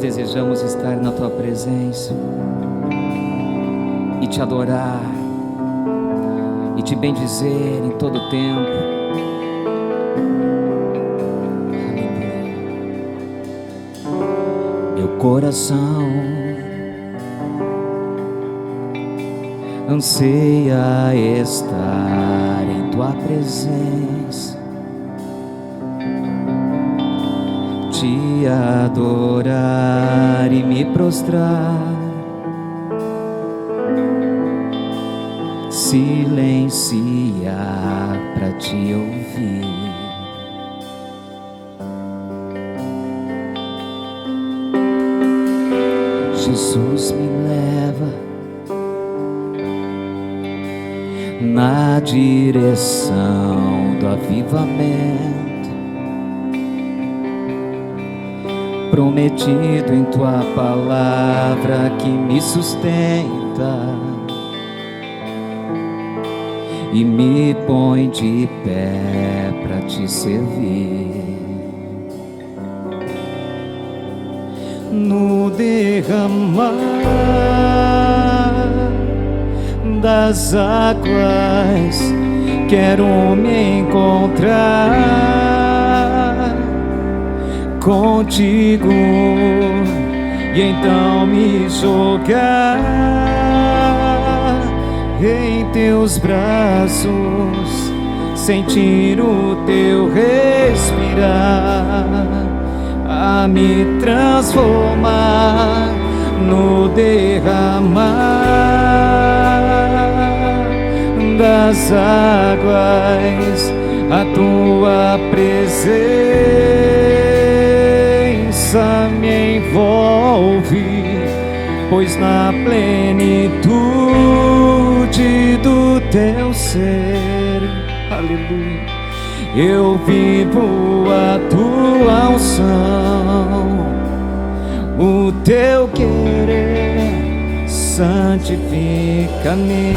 desejamos estar na Tua presença e Te adorar e Te bendizer em todo o tempo. Aleluia. Meu coração anseia estar em Tua presença, Te adorar e me prostrar, silenciar para Te ouvir. Jesus, me leva na direção do avivamento prometido em Tua palavra, que me sustenta e me põe de pé para Te servir. No derramar das águas quero me encontrar contigo e então me jogar em Teus braços, sentir o Teu respirar, a me transformar no derramar das águas. A Tua presença me envolve, pois na plenitude do Teu ser, aleluia, eu vivo a Tua unção, o Teu querer santifica-me.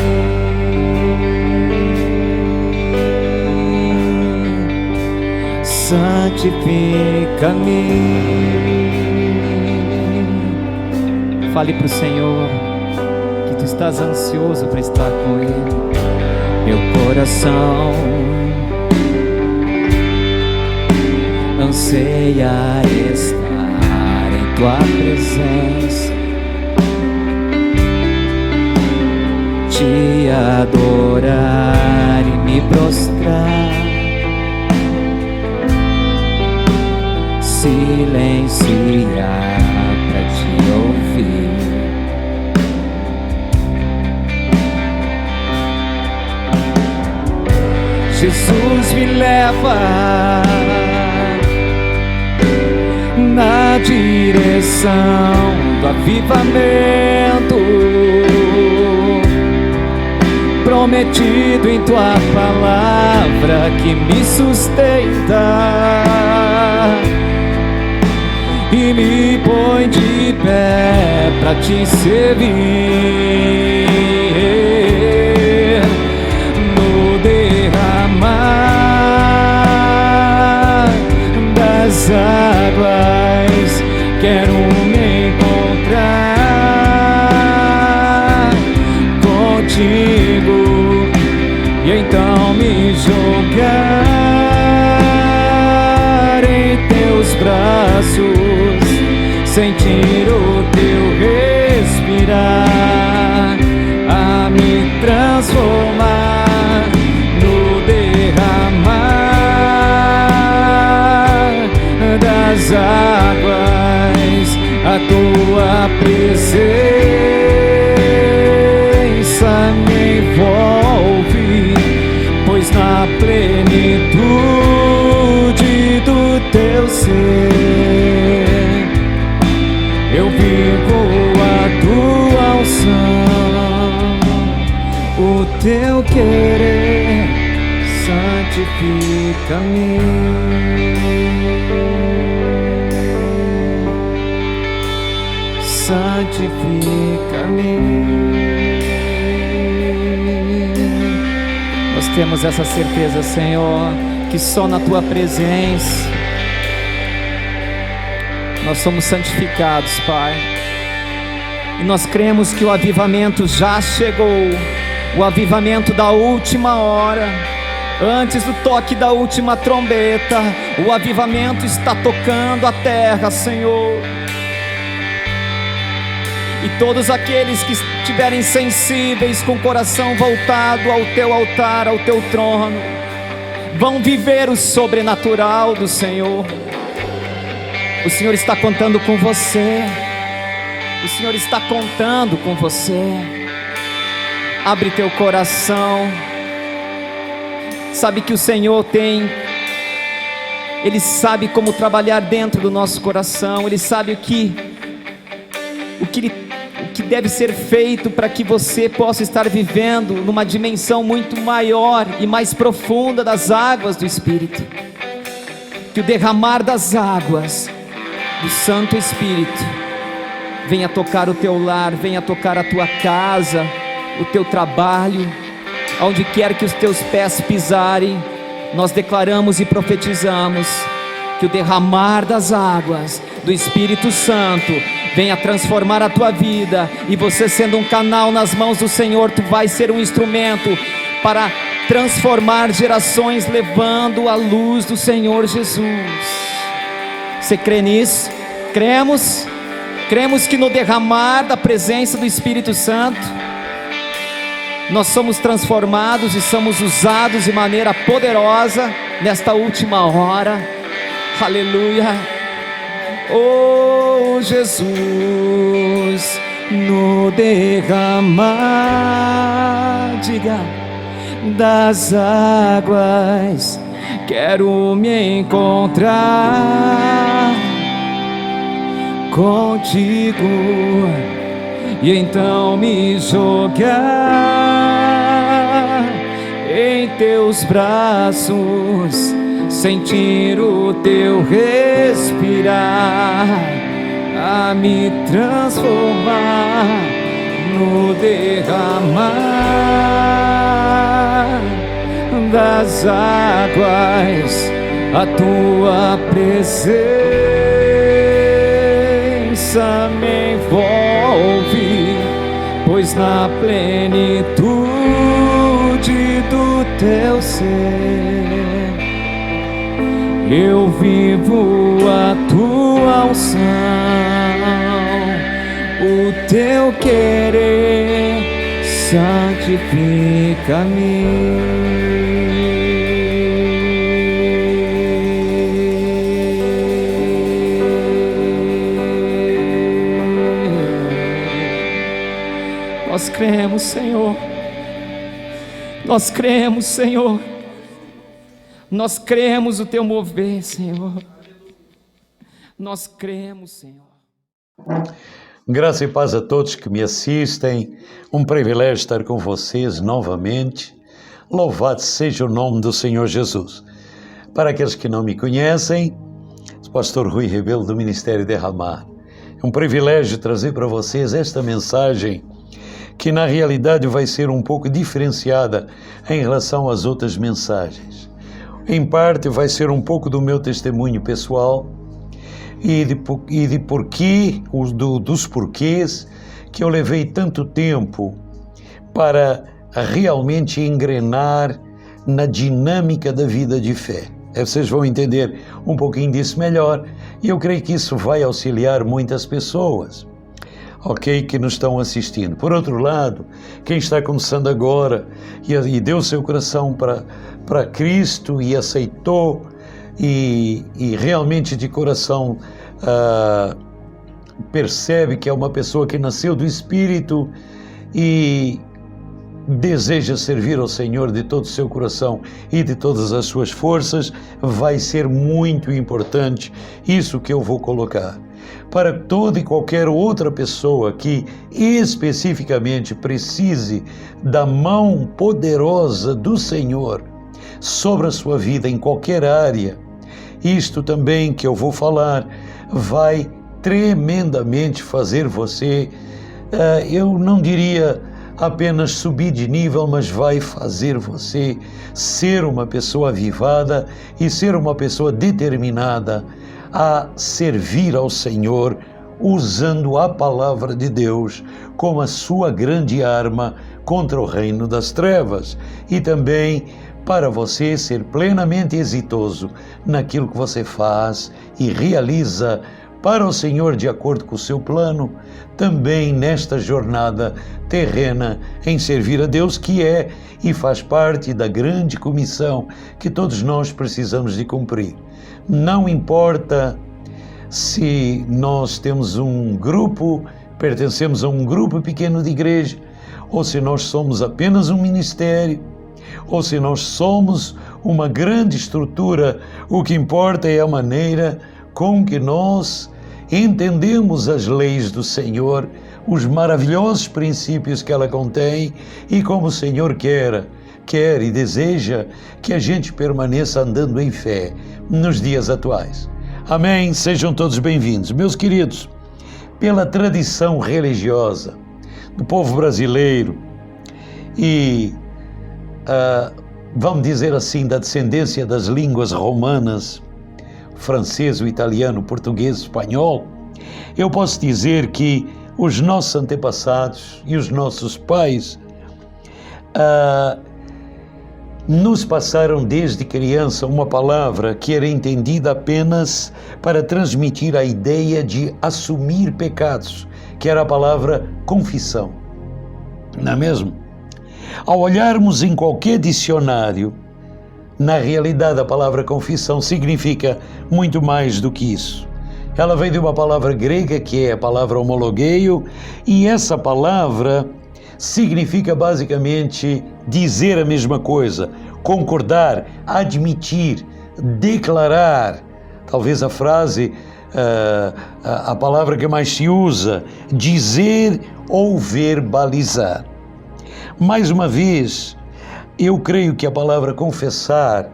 Santifica-me. Fale para o Senhor que tu estás ansioso para estar com Ele. Meu coração anseia estar em Tua presença, Te adorar e me prostrar, silenciar para Te ouvir. Jesus, me leva na direção do avivamento prometido em Tua palavra, que me sustenta e me põe de pé para Te servir. No derramar das águas quero me encontrar contigo e então me jogar em Teus braços, sentir o Teu respirar, a me transformar no derramar das águas. A Tua presença me envolve, pois na plenitude do Teu ser eu vivo a Tua unção, o Teu querer santifica-me. Santifica-me. Nós temos essa certeza, Senhor, que só na Tua presença Nós somos santificados, Pai. E nós cremos que o avivamento já chegou, o avivamento da última hora, antes do toque da última trombeta. O avivamento está tocando a terra, Senhor. E todos aqueles que estiverem sensíveis, com o coração voltado ao teu altar, ao teu trono, vão viver o sobrenatural do Senhor. O Senhor está contando com você. O Senhor está contando com você. Abre teu coração. Sabe que o Senhor Ele sabe como trabalhar dentro do nosso coração. Ele sabe o que deve ser feito para que você possa estar vivendo numa dimensão muito maior e mais profunda das águas do Espírito. Que o derramar das águas do Santo Espírito venha tocar o teu lar, venha tocar a tua casa, o teu trabalho, onde quer que os teus pés pisarem. Nós declaramos e profetizamos que o derramar das águas do Espírito Santo venha transformar a tua vida, e você, sendo um canal nas mãos do Senhor, tu vai ser um instrumento para transformar gerações, levando a luz do Senhor Jesus. Você crê nisso? Cremos que no derramar da presença do Espírito Santo, nós somos transformados e somos usados de maneira poderosa nesta última hora. Aleluia. Oh Jesus, no derramar, diga, das águas, quero me encontrar contigo, e então me jogar em teus braços, sentir o teu respirar, a me transformar no derramar das águas. A tua presença me envolve, pois na plenitude do teu ser eu vivo a tua unção, o teu querer santifica-me. Nós cremos, Senhor. Nós cremos, Senhor. Nós cremos o teu mover, Senhor. Nós cremos, Senhor. Graça e paz a todos que me assistem. Um privilégio estar com vocês novamente. Louvado seja o nome do Senhor Jesus. Para aqueles que não me conhecem, sou o pastor Rui Rebelo do Ministério Derramar. É um privilégio trazer para vocês esta mensagem, que na realidade vai ser um pouco diferenciada em relação às outras mensagens. Em parte vai ser um pouco do meu testemunho pessoal dos porquês que eu levei tanto tempo para realmente engrenar na dinâmica da vida de fé. Vocês vão entender um pouquinho disso melhor, e eu creio que isso vai auxiliar muitas pessoas, ok, que nos estão assistindo. Por outro lado, quem está começando agora e deu seu coração para Cristo e aceitou e realmente de coração percebe que é uma pessoa que nasceu do Espírito e deseja servir ao Senhor de todo o seu coração e de todas as suas forças, vai ser muito importante isso que eu vou colocar. Para toda e qualquer outra pessoa que especificamente precise da mão poderosa do Senhor sobre a sua vida em qualquer área, isto também que eu vou falar vai tremendamente fazer você, eu não diria apenas subir de nível, mas vai fazer você ser uma pessoa avivada e ser uma pessoa determinada a servir ao Senhor, usando a palavra de Deus como a sua grande arma contra o reino das trevas, e também para você ser plenamente exitoso naquilo que você faz e realiza para o Senhor de acordo com o seu plano, também nesta jornada terrena em servir a Deus, que é e faz parte da grande comissão que todos nós precisamos de cumprir. Não importa se nós temos um grupo, pertencemos a um grupo pequeno de igreja, ou se nós somos apenas um ministério, ou se nós somos uma grande estrutura, o que importa é a maneira com que nós entendemos as leis do Senhor, os maravilhosos princípios que ela contém e como o Senhor quer e deseja que a gente permaneça andando em fé nos dias atuais. Amém? Sejam todos bem-vindos. Meus queridos, pela tradição religiosa do povo brasileiro e, vamos dizer assim, da descendência das línguas romanas, francês, o italiano, o português, o espanhol, eu posso dizer que os nossos antepassados e os nossos pais nos passaram desde criança uma palavra que era entendida apenas para transmitir a ideia de assumir pecados, que era a palavra confissão. Não é mesmo? Ao olharmos em qualquer dicionário, na realidade a palavra confissão significa muito mais do que isso. Ela vem de uma palavra grega que é a palavra homologeio, e essa palavra significa basicamente dizer a mesma coisa, concordar, admitir, declarar. Talvez a frase, a palavra que mais se usa, dizer ou verbalizar. Mais uma vez, eu creio que a palavra confessar,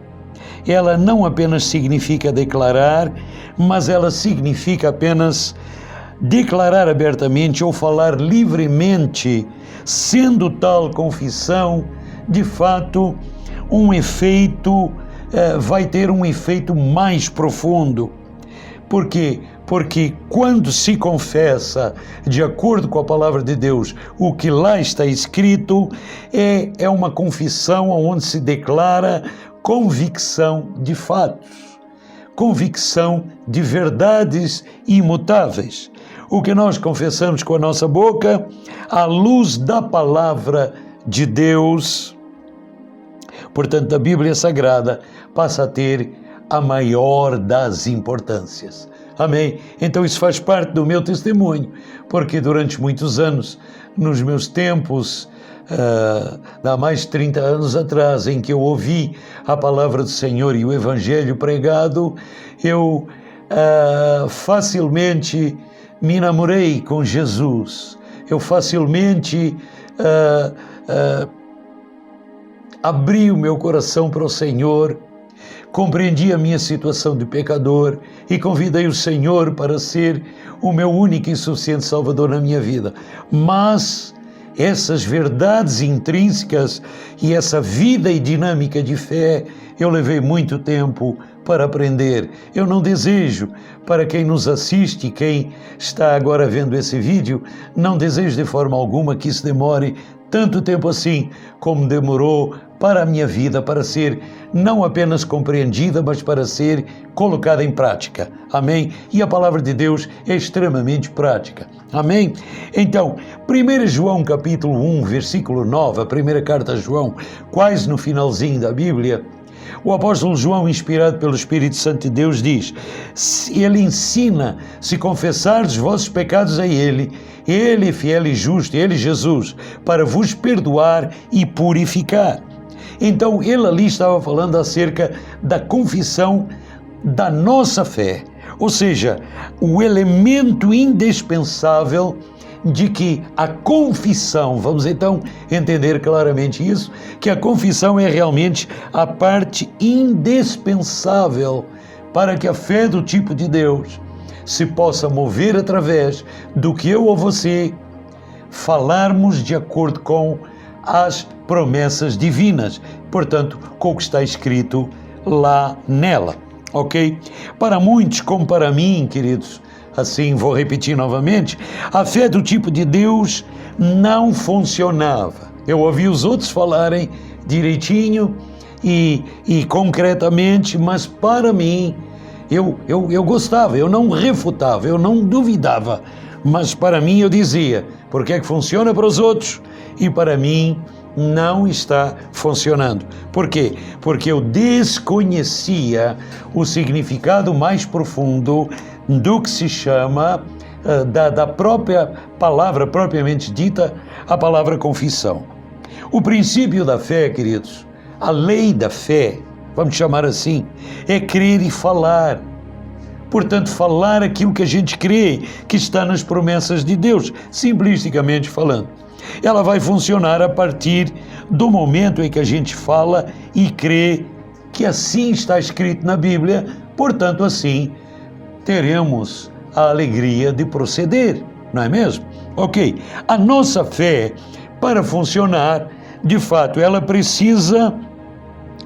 ela não apenas significa declarar, mas ela significa apenas declarar abertamente ou falar livremente, sendo tal confissão, de fato, vai ter um efeito mais profundo. Por quê? Porque quando se confessa, de acordo com a palavra de Deus, o que lá está escrito, é uma confissão onde se declara convicção de fatos, convicção de verdades imutáveis. O que nós confessamos com a nossa boca, à luz da palavra de Deus, portanto, da Bíblia Sagrada, passa a ter a maior das importâncias. Amém? Então isso faz parte do meu testemunho, porque durante muitos anos, nos meus tempos, há mais de 30 anos atrás, em que eu ouvi a palavra do Senhor e o Evangelho pregado, eu facilmente me namorei com Jesus. Eu facilmente abri o meu coração para o Senhor, compreendi a minha situação de pecador e convidei o Senhor para ser o meu único e suficiente Salvador na minha vida. Mas essas verdades intrínsecas e essa vida e dinâmica de fé, eu levei muito tempo para aprender. Eu não desejo, para quem nos assiste, quem está agora vendo esse vídeo, não desejo de forma alguma que isso demore tanto tempo assim, como demorou para a minha vida, para ser não apenas compreendida, mas para ser colocada em prática. Amém? E a palavra de Deus é extremamente prática. Amém? Então, 1 João capítulo 1, versículo 9, a primeira carta a João, quase no finalzinho da Bíblia, o apóstolo João, inspirado pelo Espírito Santo de Deus, diz: ele ensina, se confessardes os vossos pecados a Ele é fiel e justo, Ele, Jesus, para vos perdoar e purificar. Então, ele ali estava falando acerca da confissão da nossa fé, ou seja, o elemento indispensável de que a confissão, vamos então entender claramente isso, que a confissão é realmente a parte indispensável para que a fé do tipo de Deus se possa mover através do que eu ou você falarmos de acordo com as promessas divinas, portanto, com o que está escrito lá nela. ok? Para muitos, como para mim, queridos, assim vou repetir novamente, a fé do tipo de Deus não funcionava. Eu ouvi os outros falarem direitinho e concretamente, mas para mim, eu gostava, eu não refutava, eu não duvidava, mas para mim eu dizia, porque é que funciona para os outros e para mim não está funcionando. Por quê? Porque eu desconhecia o significado mais profundo do que se chama, da própria palavra propriamente dita, a palavra confissão. O princípio da fé, queridos, a lei da fé, vamos chamar assim, é crer e falar. Portanto, falar aquilo que a gente crê, que está nas promessas de Deus, simplisticamente falando. Ela vai funcionar a partir do momento em que a gente fala e crê que assim está escrito na Bíblia, portanto, assim teremos a alegria de proceder, não é mesmo? Ok, a nossa fé, para funcionar, de fato, ela precisa,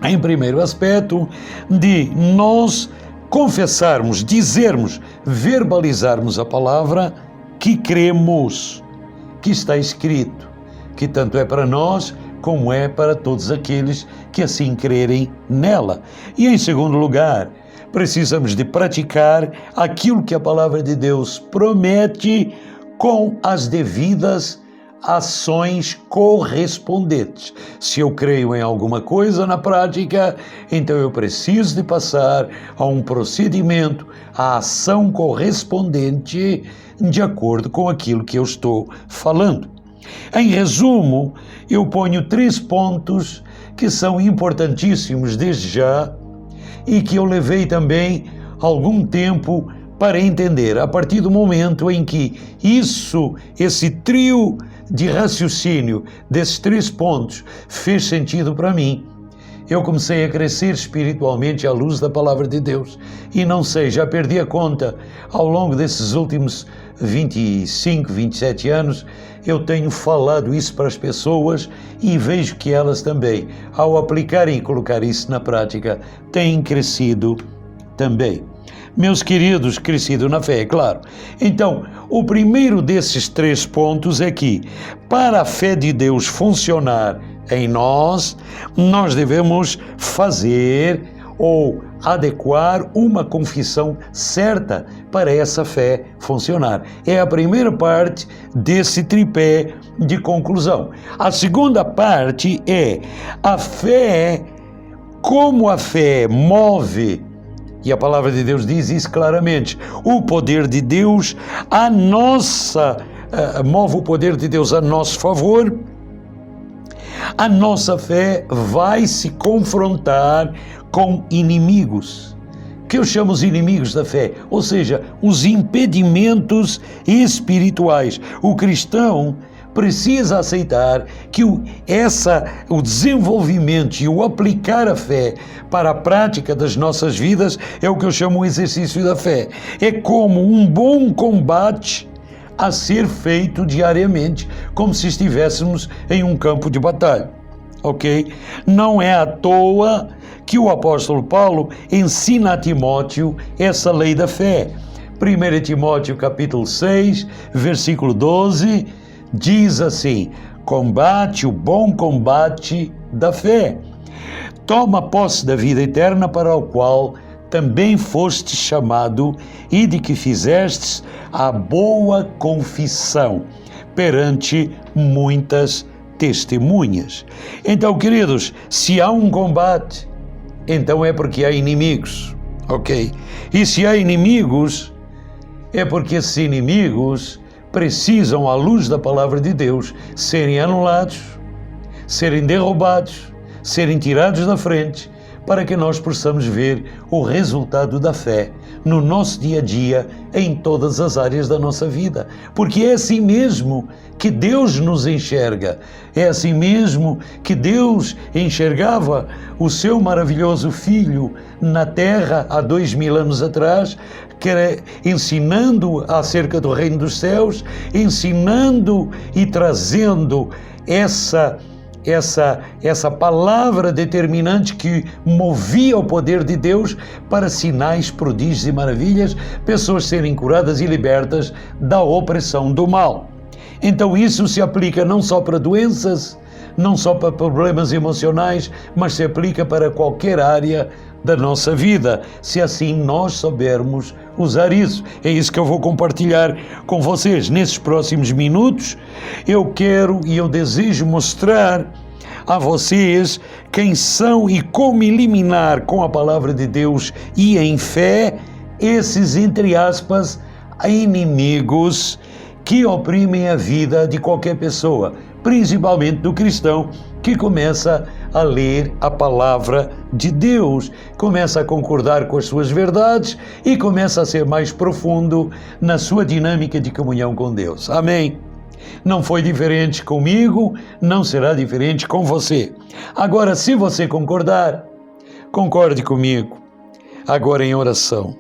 em primeiro aspecto, de nós confessarmos, dizermos, verbalizarmos a palavra que cremos, que está escrito, que tanto é para nós como é para todos aqueles que assim crerem nela. E em segundo lugar, precisamos de praticar aquilo que a palavra de Deus promete com as devidas ações correspondentes. Se eu creio em alguma coisa na prática, então eu preciso de passar a um procedimento, a ação correspondente de acordo com aquilo que eu estou falando. Em resumo, eu ponho 3 pontos que são importantíssimos desde já e que eu levei também algum tempo para entender. A partir do momento em que esse trio de raciocínio desses 3 pontos fez sentido para mim, eu comecei a crescer espiritualmente à luz da palavra de Deus. E não sei, já perdi a conta, ao longo desses últimos 25, 27 anos, eu tenho falado isso para as pessoas e vejo que elas também, ao aplicarem e colocar isso na prática, têm crescido também. Meus queridos, crescido na fé, é claro. Então, o primeiro desses 3 pontos é que, para a fé de Deus funcionar em nós devemos fazer ou adequar uma confissão certa para essa fé funcionar. É a primeira parte desse tripé de conclusão. A segunda parte é a fé, como a fé move, e a palavra de Deus diz isso claramente, o poder de Deus move o poder de Deus a nosso favor. A nossa fé vai se confrontar com inimigos, que eu chamo os inimigos da fé, ou seja, os impedimentos espirituais. O cristão precisa aceitar que o desenvolvimento e o aplicar a fé para a prática das nossas vidas é o que eu chamo o exercício da fé. É como um bom combate a ser feito diariamente, como se estivéssemos em um campo de batalha, ok? Não é à toa que o apóstolo Paulo ensina a Timóteo essa lei da fé. 1 Timóteo capítulo 6, versículo 12, diz assim: combate o bom combate da fé, toma posse da vida eterna para o qual também foste chamado e de que fizestes a boa confissão perante muitas testemunhas. Então, queridos, se há um combate, então é porque há inimigos, ok? E se há inimigos, é porque esses inimigos precisam, à luz da palavra de Deus, serem anulados, serem derrubados, serem tirados da frente, para que nós possamos ver o resultado da fé no nosso dia a dia, em todas as áreas da nossa vida. Porque é assim mesmo que Deus nos enxerga, é assim mesmo que Deus enxergava o seu maravilhoso Filho na terra há 2000 anos atrás, ensinando acerca do reino dos céus, ensinando e trazendo essa palavra determinante que movia o poder de Deus para sinais, prodígios e maravilhas, pessoas serem curadas e libertas da opressão do mal. Então isso se aplica não só para doenças, não só para problemas emocionais, mas se aplica para qualquer área da nossa vida, se assim nós soubermos usar isso. É isso que eu vou compartilhar com vocês. Nesses próximos minutos, eu quero e eu desejo mostrar a vocês quem são e como eliminar com a palavra de Deus e em fé esses, entre aspas, inimigos que oprimem a vida de qualquer pessoa, principalmente do cristão que começa a ler a palavra de Deus, começa a concordar com as suas verdades e começa a ser mais profundo na sua dinâmica de comunhão com Deus. Amém? Não foi diferente comigo, não será diferente com você. Agora, se você concordar, concorde comigo, agora em oração.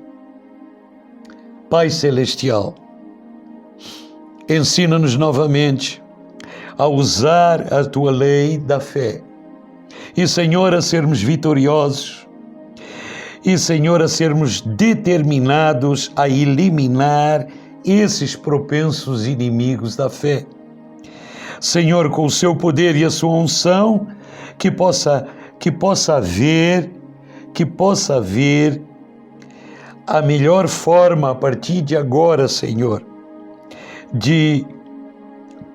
Pai Celestial, ensina-nos novamente a usar a Tua lei da fé. E, Senhor, a sermos vitoriosos. E, Senhor, a sermos determinados a eliminar esses propensos inimigos da fé. Senhor, com o Seu poder e a Sua unção, que possa haver a melhor forma a partir de agora, Senhor, de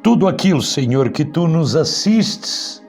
tudo aquilo, Senhor, que Tu nos assistes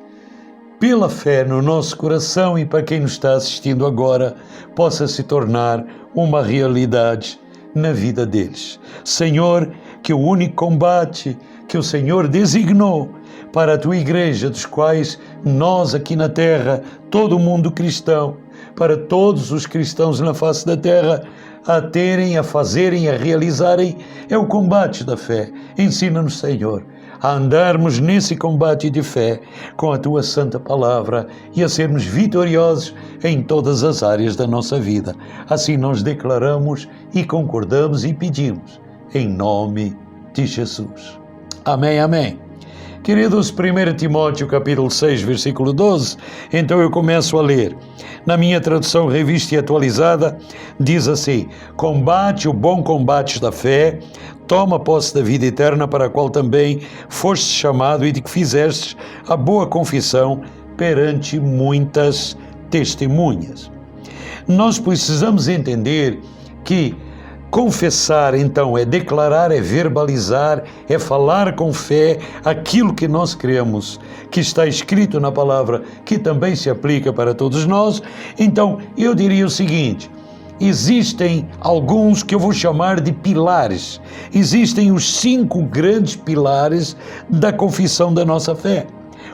pela fé no nosso coração e para quem nos está assistindo agora, possa se tornar uma realidade na vida deles. Senhor, que o único combate que o Senhor designou para a Tua igreja, dos quais nós aqui na terra, todo o mundo cristão, para todos os cristãos na face da terra, a terem, a fazerem, a realizarem, é o combate da fé. Ensina-nos, Senhor, a andarmos nesse combate de fé com a Tua santa palavra e a sermos vitoriosos em todas as áreas da nossa vida. Assim nós declaramos e concordamos e pedimos, em nome de Jesus. Amém, amém. Queridos, 1 Timóteo capítulo 6, versículo 12, então eu começo a ler. Na minha tradução revista e atualizada, diz assim: combate o bom combate da fé, toma posse da vida eterna para a qual também foste chamado e de que fizestes a boa confissão perante muitas testemunhas. Nós precisamos entender que confessar, então, é declarar, é verbalizar, é falar com fé aquilo que nós cremos, que está escrito na palavra, que também se aplica para todos nós. Então, eu diria o seguinte: existem alguns que eu vou chamar de pilares. Existem os 5 grandes pilares da confissão da nossa fé.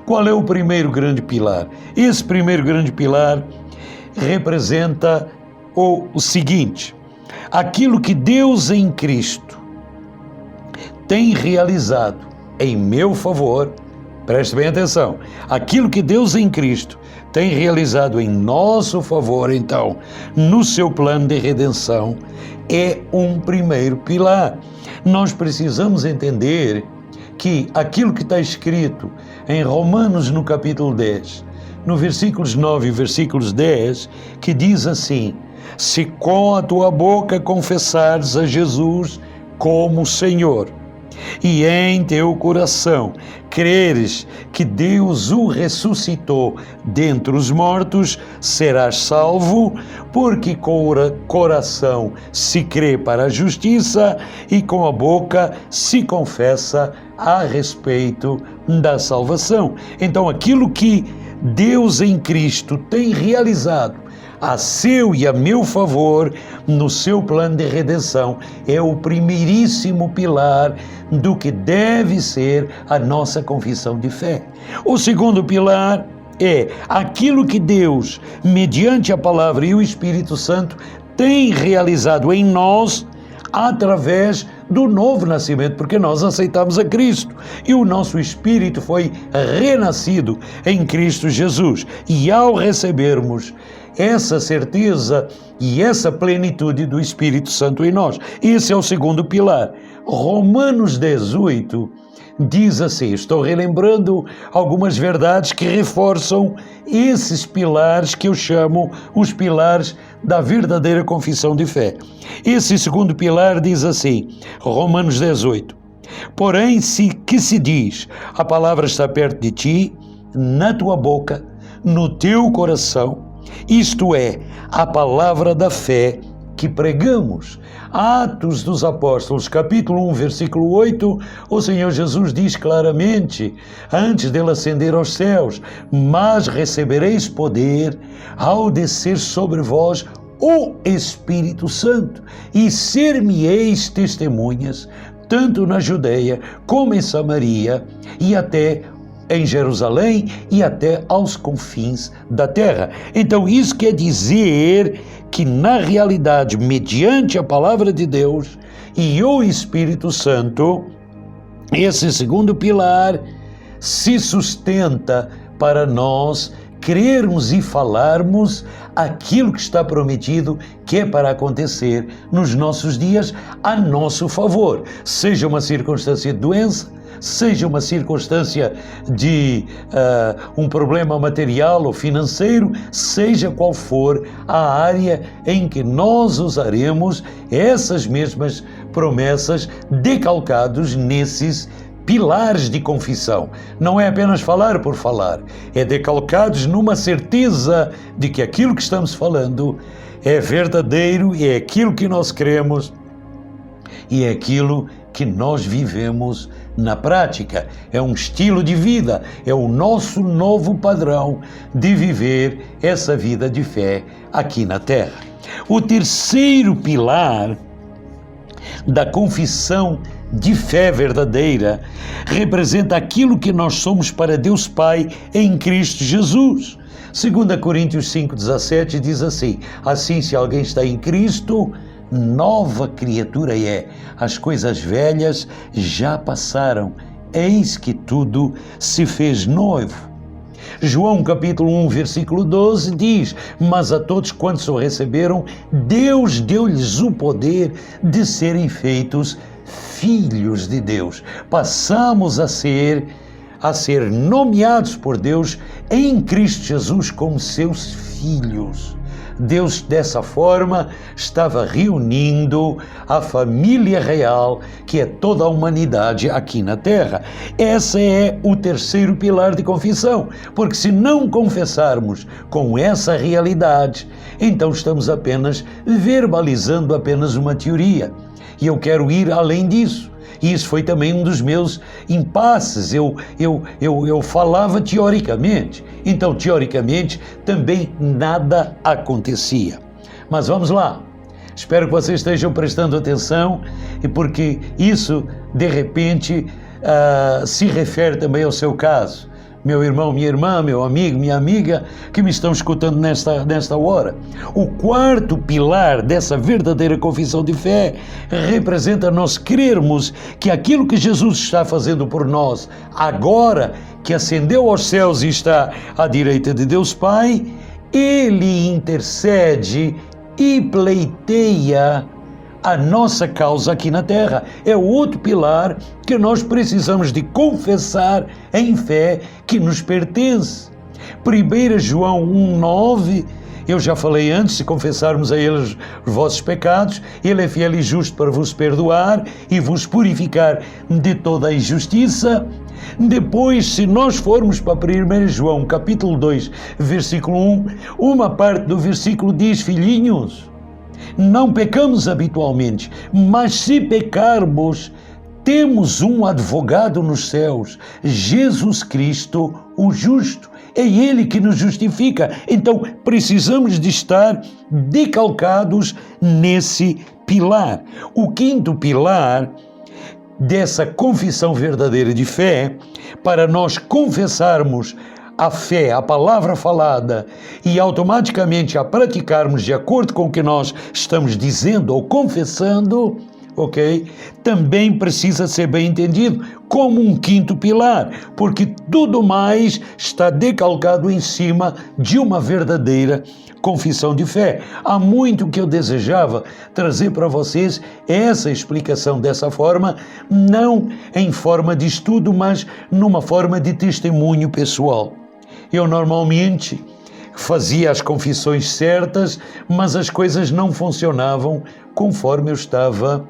Qual é o primeiro grande pilar? Esse primeiro grande pilar representa o seguinte: aquilo que Deus em Cristo tem realizado em meu favor, preste bem atenção, aquilo que Deus em Cristo tem realizado em nosso favor, então, no seu plano de redenção, é um primeiro pilar. Nós precisamos entender que aquilo que está escrito em Romanos no capítulo 10, no versículos 9 e versículos 10, que diz assim: se com a tua boca confessares a Jesus como Senhor, e em teu coração creres que Deus o ressuscitou dentre os mortos, serás salvo, porque com o coração se crê para a justiça e com a boca se confessa a respeito da salvação. Então, aquilo que Deus em Cristo tem realizado a seu e a meu favor, no seu plano de redenção, é o primeiríssimo pilar do que deve ser a nossa confissão de fé. O segundo pilar é aquilo que Deus, mediante a palavra e o Espírito Santo, tem realizado em nós através do novo nascimento, porque nós aceitamos a Cristo e o nosso espírito foi renascido em Cristo Jesus. E ao recebermos essa certeza e essa plenitude do Espírito Santo em nós, esse é o segundo pilar. Romanos 18 diz assim, estou relembrando algumas verdades que reforçam esses pilares que eu chamo os pilares da verdadeira confissão de fé. Esse segundo pilar diz assim, Romanos 18, porém que se diz, a palavra está perto de ti, na tua boca, no teu coração, isto é, a palavra da fé que pregamos. Atos dos Apóstolos, capítulo 1, versículo 8, o Senhor Jesus diz claramente, antes dele ascender aos céus, mas recebereis poder ao descer sobre vós o Espírito Santo, e ser-me-eis testemunhas, tanto na Judeia como em Samaria, e até em Jerusalém e até aos confins da terra. Então isso quer dizer que na realidade, mediante a palavra de Deus e o Espírito Santo, esse segundo pilar se sustenta para nós crermos e falarmos aquilo que está prometido, que é para acontecer nos nossos dias a nosso favor, seja uma circunstância de doença, seja uma circunstância de um problema material ou financeiro, seja qual for a área em que nós usaremos essas mesmas promessas decalcados nesses pilares de confissão. Não é apenas falar por falar, é decalcados numa certeza de que aquilo que estamos falando é verdadeiro e é aquilo que nós cremos e é aquilo que nós vivemos na prática. É um estilo de vida, é o nosso novo padrão de viver essa vida de fé aqui na Terra. O terceiro pilar da confissão de fé verdadeira representa aquilo que nós somos para Deus Pai em Cristo Jesus. 2 Coríntios 5,17 diz assim, assim se alguém está em Cristo, nova criatura é, as coisas velhas já passaram, eis que tudo se fez novo. João capítulo 1, versículo 12 diz, mas a todos quantos o receberam, Deus deu-lhes o poder de serem feitos filhos de Deus. Passamos a ser nomeados por Deus em Cristo Jesus como seus filhos. Deus, dessa forma, estava reunindo a família real, que é toda a humanidade aqui na Terra. Esse é o terceiro pilar de confissão, porque se não confessarmos com essa realidade, então estamos apenas verbalizando apenas uma teoria. E eu quero ir além disso. E isso foi também um dos meus impasses. Eu falava teoricamente. Então, teoricamente, também nada acontecia. Mas vamos lá. Espero que vocês estejam prestando atenção, porque isso, de repente, se refere também ao seu caso. Meu irmão, minha irmã, meu amigo, minha amiga, que me estão escutando nesta hora. O quarto pilar dessa verdadeira confissão de fé representa nós crermos que aquilo que Jesus está fazendo por nós, agora que ascendeu aos céus e está à direita de Deus Pai, Ele intercede e pleiteia a nossa causa aqui na Terra. É o outro pilar que nós precisamos de confessar em fé que nos pertence. 1 João 1,9, eu já falei antes, se confessarmos a Ele os vossos pecados, Ele é fiel e justo para vos perdoar e vos purificar de toda a injustiça. Depois, se nós formos para 1 João capítulo 2, versículo 1, uma parte do versículo diz, filhinhos, não pecamos habitualmente, mas se pecarmos, temos um advogado nos céus, Jesus Cristo, o justo. É Ele que nos justifica. Então, precisamos de estar decalcados nesse pilar. O quinto pilar dessa confissão verdadeira de fé, para nós confessarmos a fé, a palavra falada, e automaticamente a praticarmos de acordo com o que nós estamos dizendo ou confessando, ok? Também precisa ser bem entendido como um quinto pilar, porque tudo mais está decalcado em cima de uma verdadeira confissão de fé. Há muito que eu desejava trazer para vocês essa explicação dessa forma, não em forma de estudo, mas numa forma de testemunho pessoal. Eu normalmente fazia as confissões certas, mas as coisas não funcionavam conforme eu estava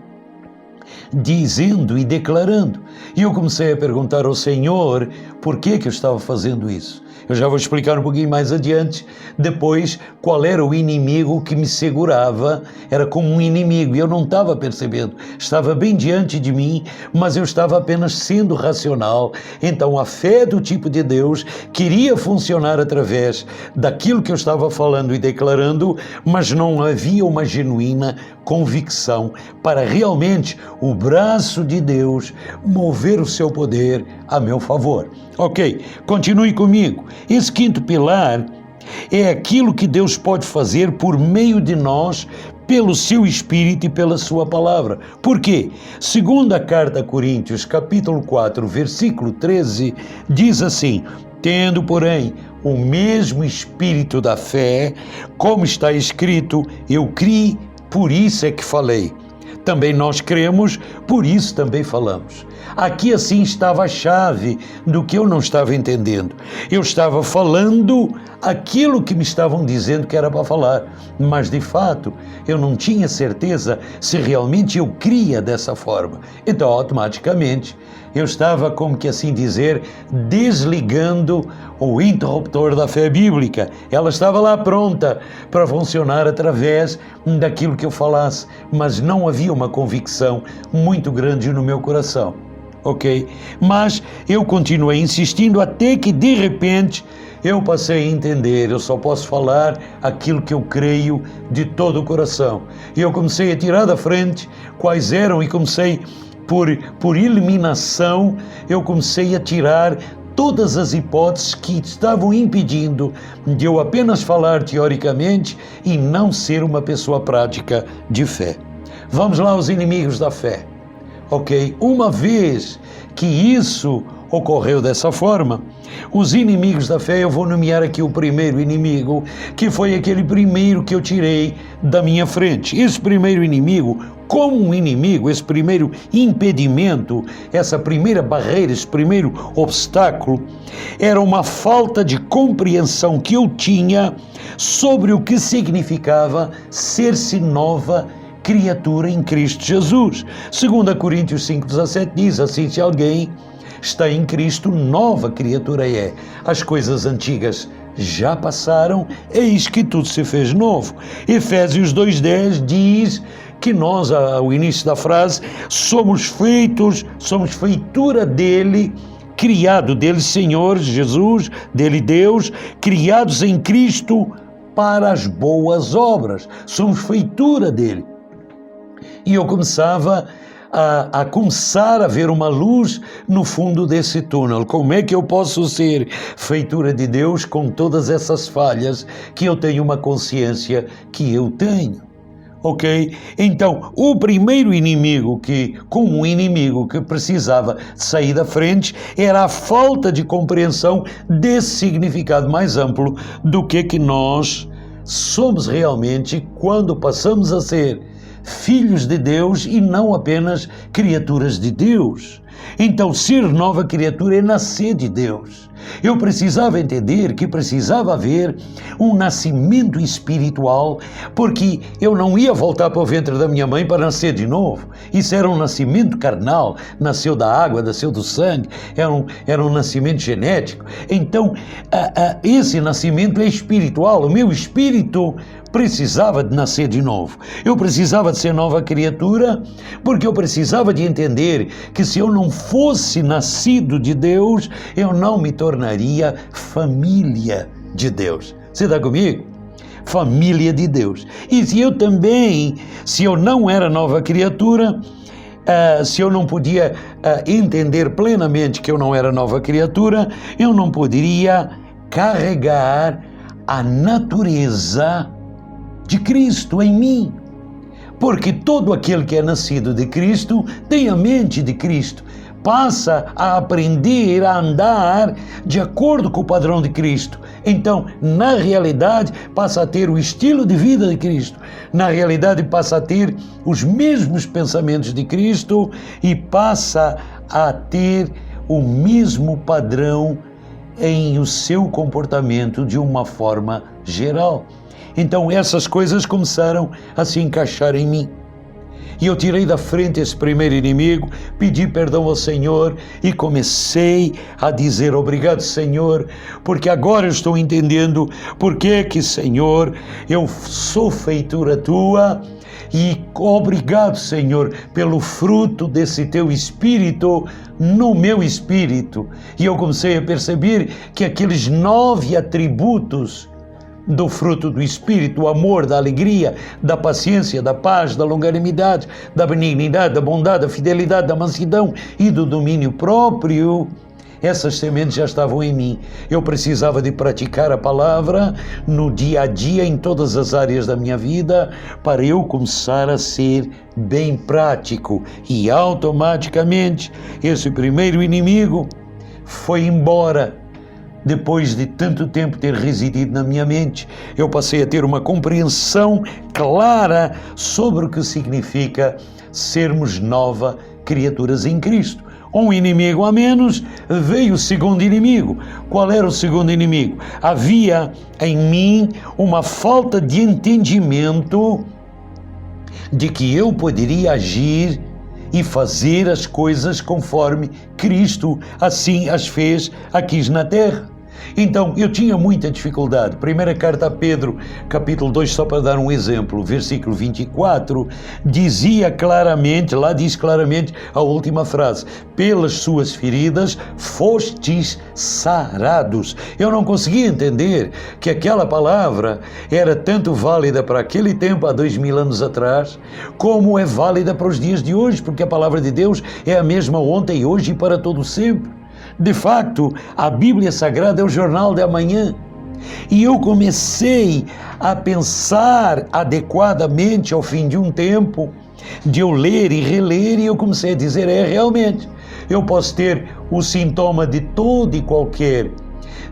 dizendo e declarando. E eu comecei a perguntar ao Senhor por que eu estava fazendo isso. Eu já vou explicar um pouquinho mais adiante, depois, qual era o inimigo que me segurava. Era como um inimigo e eu não estava percebendo. Estava bem diante de mim, mas eu estava apenas sendo racional. Então a fé do tipo de Deus queria funcionar através daquilo que eu estava falando e declarando, mas não havia uma genuína convicção para realmente o braço de Deus mover o seu poder a meu favor. Ok, continue comigo. Esse quinto pilar é aquilo que Deus pode fazer por meio de nós, pelo seu Espírito e pela sua palavra. Por quê? Segundo a carta a Coríntios, capítulo 4, versículo 13, diz assim: tendo, porém, o mesmo Espírito da fé, como está escrito, eu criei, por isso é que falei. Também nós cremos, por isso também falamos. Aqui assim estava a chave do que eu não estava entendendo. Eu estava falando aquilo que me estavam dizendo que era para falar, mas de fato eu não tinha certeza se realmente eu cria dessa forma. Então automaticamente eu estava, como que assim dizer, desligando o interruptor da fé bíblica. Ela estava lá pronta para funcionar através daquilo que eu falasse, mas não havia uma convicção muito grande no meu coração, ok? Mas eu continuei insistindo até que de repente eu passei a entender, eu só posso falar aquilo que eu creio de todo o coração. E eu comecei a tirar da frente quais eram e comecei por eliminação, eu comecei a tirar todas as hipóteses que estavam impedindo de eu apenas falar teoricamente e não ser uma pessoa prática de fé. Vamos lá aos inimigos da fé, ok? Uma vez que isso ocorreu dessa forma, os inimigos da fé, eu vou nomear aqui o primeiro inimigo, que foi aquele primeiro que eu tirei da minha frente. Esse primeiro inimigo, como um inimigo, esse primeiro impedimento, essa primeira barreira, esse primeiro obstáculo, era uma falta de compreensão que eu tinha sobre o que significava ser-se nova criatura em Cristo Jesus. 2 Coríntios 5,17 diz assim: se alguém está em Cristo, nova criatura é. As coisas antigas já passaram, eis que tudo se fez novo. Efésios 2,10 diz que nós, ao início da frase, somos feitura dele, criado dele, Senhor Jesus, dele Deus, criados em Cristo para as boas obras. Somos feitura dele. E eu começava a ver uma luz no fundo desse túnel. Como é que eu posso ser feitura de Deus com todas essas falhas que eu tenho uma consciência que eu tenho? Ok? Então, o primeiro inimigo como um inimigo que precisava sair da frente, era a falta de compreensão desse significado mais amplo do que nós somos realmente quando passamos a ser filhos de Deus e não apenas criaturas de Deus. Então, ser nova criatura é nascer de Deus. Eu precisava entender que precisava haver um nascimento espiritual, porque eu não ia voltar para o ventre da minha mãe para nascer de novo. Isso era um nascimento carnal, nasceu da água, nasceu do sangue, era um nascimento genético. Então, esse nascimento é espiritual. O meu espírito precisava de nascer de novo. Eu precisava de ser nova criatura, porque eu precisava de entender que se eu não fosse nascido de Deus, eu não me tornaria família de Deus. Você está comigo? Família de Deus. E se eu não era nova criatura, se eu não podia entender plenamente que eu não era nova criatura, eu não poderia carregar a natureza de Cristo em mim. Porque todo aquele que é nascido de Cristo tem a mente de Cristo. Passa a aprender a andar de acordo com o padrão de Cristo. Então, na realidade, passa a ter o estilo de vida de Cristo. Na realidade, passa a ter os mesmos pensamentos de Cristo e passa a ter o mesmo padrão em o seu comportamento de uma forma geral. Então, essas coisas começaram a se encaixar em mim. E eu tirei da frente esse primeiro inimigo, pedi perdão ao Senhor e comecei a dizer: obrigado, Senhor, porque agora eu estou entendendo porque que, Senhor, eu sou feitura tua, e obrigado, Senhor, pelo fruto desse teu Espírito no meu espírito. E eu comecei a perceber que aqueles 9 atributos do fruto do Espírito, o amor, da alegria, da paciência, da paz, da longanimidade, da benignidade, da bondade, da fidelidade, da mansidão e do domínio próprio, essas sementes já estavam em mim. Eu precisava de praticar a palavra no dia a dia, em todas as áreas da minha vida, para eu começar a ser bem prático. E automaticamente, esse primeiro inimigo foi embora. Depois de tanto tempo ter residido na minha mente, eu passei a ter uma compreensão clara sobre o que significa sermos nova criaturas em Cristo. Um inimigo a menos, veio o segundo inimigo. Qual era o segundo inimigo? Havia em mim uma falta de entendimento de que eu poderia agir e fazer as coisas conforme Cristo assim as fez aqui na terra. Então, eu tinha muita dificuldade. Primeira carta a Pedro, capítulo 2, só para dar um exemplo, versículo 24, dizia claramente, lá diz claramente a última frase: pelas suas feridas fostes sarados. Eu não conseguia entender que aquela palavra era tanto válida para aquele tempo, há 2000 anos atrás, como é válida para os dias de hoje, porque a palavra de Deus é a mesma ontem, hoje e para todo sempre. De facto, a Bíblia Sagrada é o jornal de amanhã. E eu comecei a pensar adequadamente ao fim de um tempo, de eu ler e reler, e eu comecei a dizer: realmente, eu posso ter o sintoma de toda e qualquer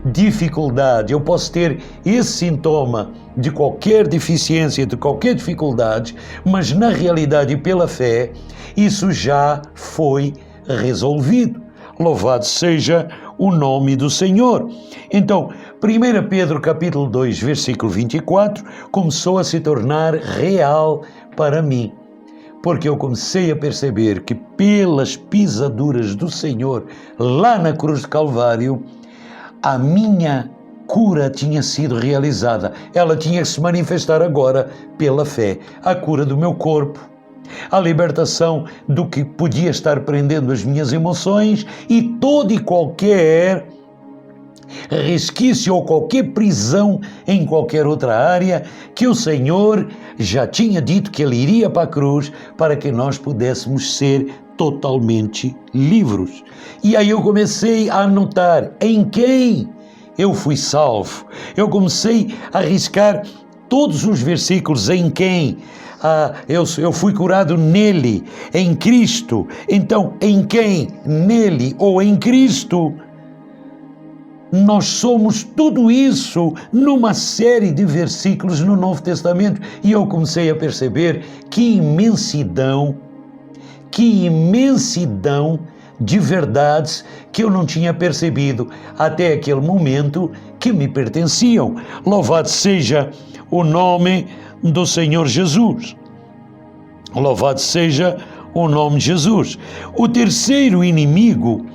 dificuldade, eu posso ter esse sintoma de qualquer deficiência, de qualquer dificuldade, mas na realidade e pela fé, isso já foi resolvido. Louvado seja o nome do Senhor. Então, 1 Pedro capítulo 2, versículo 24, começou a se tornar real para mim, porque eu comecei a perceber que pelas pisaduras do Senhor, lá na cruz do Calvário, a minha cura tinha sido realizada. Ela tinha que se manifestar agora pela fé. A cura do meu corpo, a libertação do que podia estar prendendo as minhas emoções e todo e qualquer resquício ou qualquer prisão em qualquer outra área que o Senhor já tinha dito que Ele iria para a cruz para que nós pudéssemos ser totalmente livres. E aí eu comecei a anotar em quem eu fui salvo. Eu comecei a riscar todos os versículos em quem eu fui curado nele, em Cristo. Então, em quem? Nele ou em Cristo. Nós somos tudo isso numa série de versículos no Novo Testamento. E eu comecei a perceber que imensidão de verdades que eu não tinha percebido até aquele momento que me pertenciam. Louvado seja o nome do Senhor Jesus. Louvado seja o nome de Jesus. O terceiro inimigo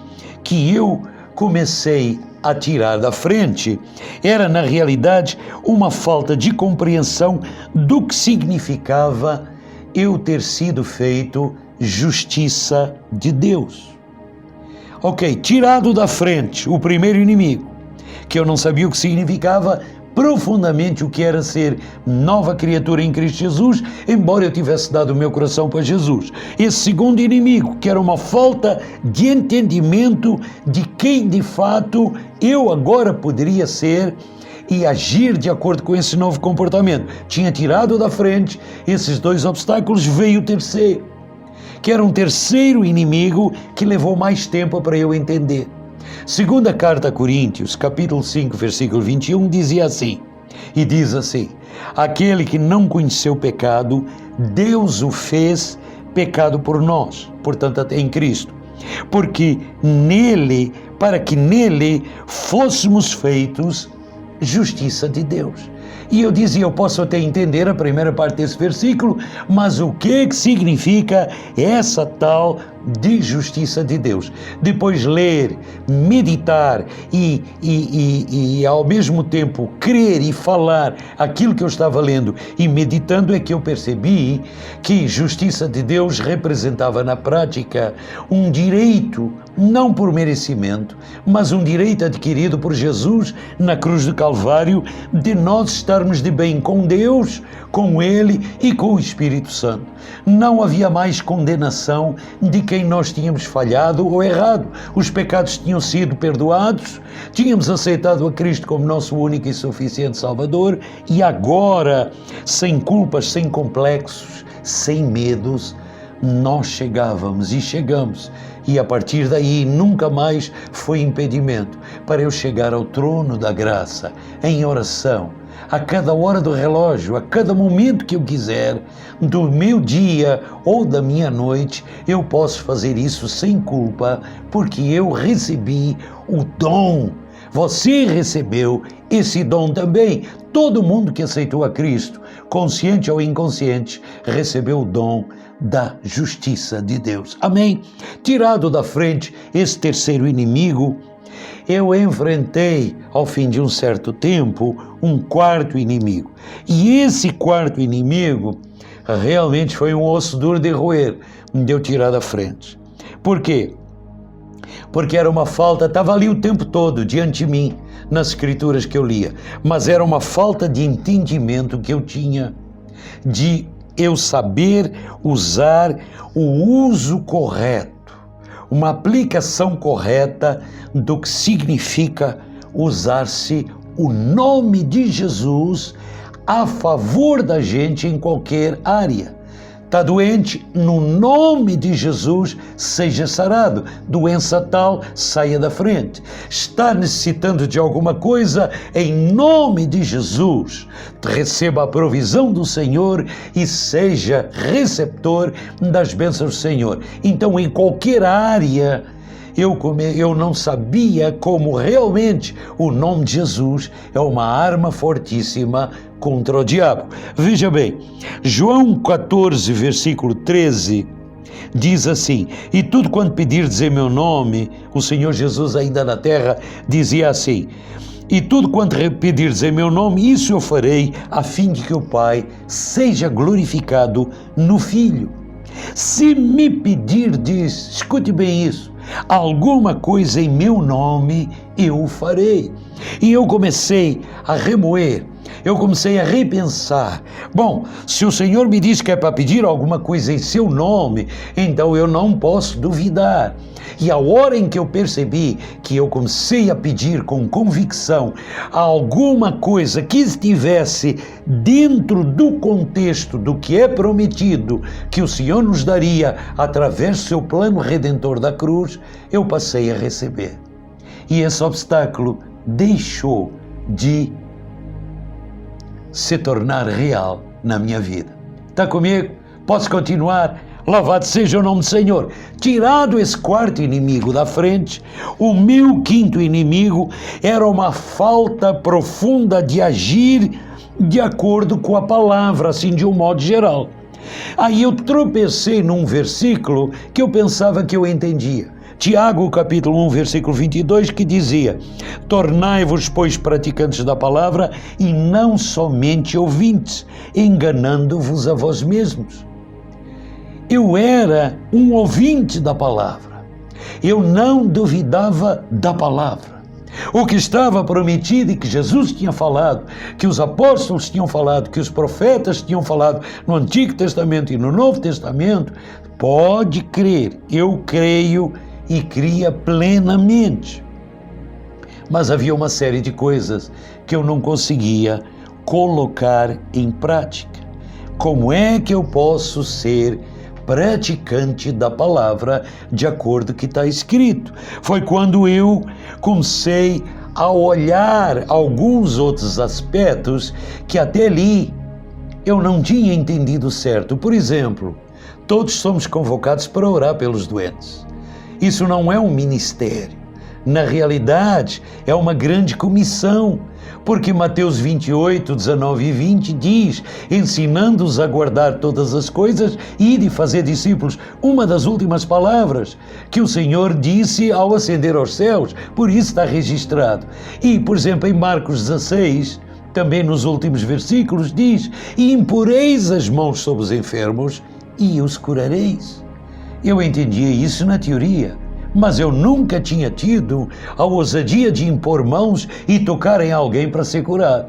que eu comecei a tirar da frente era, na realidade, uma falta de compreensão do que significava eu ter sido feito justiça de Deus. Ok, tirado da frente o primeiro inimigo, que eu não sabia o que significava profundamente o que era ser nova criatura em Cristo Jesus, embora eu tivesse dado o meu coração para Jesus. Esse segundo inimigo, que era uma falta de entendimento de quem de fato eu agora poderia ser, e agir de acordo com esse novo comportamento. Tinha tirado da frente esses dois obstáculos, veio o terceiro, que era um terceiro inimigo que levou mais tempo para eu entender. Segunda carta a Coríntios, capítulo 5, versículo 21, dizia assim, e diz assim: aquele que não conheceu pecado, Deus o fez pecado por nós, portanto até em Cristo, porque nele, para que nele fôssemos feitos justiça de Deus. E eu dizia, eu posso até entender a primeira parte desse versículo, mas o que significa essa tal de justiça de Deus? Depois ler, meditar e ao mesmo tempo crer e falar aquilo que eu estava lendo e meditando, é que eu percebi que justiça de Deus representava na prática um direito, não por merecimento, mas um direito adquirido por Jesus na cruz do Calvário, de nós estarmos de bem com Deus, com Ele e com o Espírito Santo. Não havia mais condenação de quem nós tínhamos falhado ou errado. Os pecados tinham sido perdoados, tínhamos aceitado a Cristo como nosso único e suficiente Salvador, e agora, sem culpas, sem complexos, sem medos, nós chegávamos e chegamos, e a partir daí nunca mais foi impedimento para eu chegar ao trono da graça em oração, a cada hora do relógio, a cada momento que eu quiser, do meu dia ou da minha noite, eu posso fazer isso sem culpa, porque eu recebi o dom. Você recebeu esse dom também. Todo mundo que aceitou a Cristo, consciente ou inconsciente, recebeu o dom da justiça de Deus. Amém? Tirado da frente esse terceiro inimigo, eu enfrentei, ao fim de um certo tempo, um quarto inimigo. E esse quarto inimigo realmente foi um osso duro de roer, me deu tirar da frente. Por quê? Porque era uma falta, estava ali o tempo todo diante de mim, nas escrituras que eu lia, mas era uma falta de entendimento que eu tinha, de eu saber usar o uso correto, uma aplicação correta do que significa usar-se o nome de Jesus a favor da gente em qualquer área. Está doente? No nome de Jesus, seja sarado. Doença tal, saia da frente. Está necessitando de alguma coisa? Em nome de Jesus, receba a provisão do Senhor e seja receptor das bênçãos do Senhor. Então, em qualquer área, eu não sabia como realmente o nome de Jesus é uma arma fortíssima contra o diabo. Veja bem, João 14, versículo 13, diz assim: e tudo quanto pedirdes em meu nome, o Senhor Jesus ainda na terra dizia assim, e tudo quanto pedirdes em meu nome, isso eu farei, a fim de que o Pai seja glorificado no Filho. Se me pedirdes, escute bem isso, alguma coisa em meu nome, eu o farei. E eu comecei a remoer, eu comecei a repensar. Bom, se o Senhor me diz que é para pedir alguma coisa em seu nome, então eu não posso duvidar. E a hora em que eu percebi que eu comecei a pedir com convicção alguma coisa que estivesse dentro do contexto do que é prometido, que o Senhor nos daria através do seu plano redentor da cruz, eu passei a receber. E esse obstáculo deixou de se tornar real na minha vida. Está comigo? Posso continuar? Louvado seja o nome do Senhor. Tirado esse quarto inimigo da frente, o meu quinto inimigo era uma falta profunda de agir de acordo com a palavra, assim de um modo geral. Aí eu tropecei num versículo que eu pensava que eu entendia. Tiago, capítulo 1, versículo 22, que dizia: tornai-vos, pois, praticantes da palavra e não somente ouvintes, enganando-vos a vós mesmos. Eu era um ouvinte da palavra. Eu não duvidava da palavra. O que estava prometido e que Jesus tinha falado, que os apóstolos tinham falado, que os profetas tinham falado no Antigo Testamento e no Novo Testamento, pode crer, eu creio e cria plenamente. mas havia uma série de coisas que eu não conseguia colocar em prática. Como é que eu posso ser praticante da palavra de acordo com o que está escrito? Foi quando eu comecei a olhar alguns outros aspectos que até ali eu não tinha entendido certo. Por exemplo, todos somos convocados para orar pelos doentes. Isso não é um ministério. Na realidade, é uma grande comissão, porque Mateus 28, 19 e 20 diz: ensinando-os a guardar todas as coisas e de fazer discípulos. Uma das últimas palavras que o Senhor disse ao ascender aos céus, por isso está registrado. E, por exemplo, em Marcos 16, também nos últimos versículos diz: e imporeis as mãos sobre os enfermos e os curareis. Eu entendia isso na teoria, mas eu nunca tinha tido a ousadia de impor mãos e tocar em alguém para ser curado.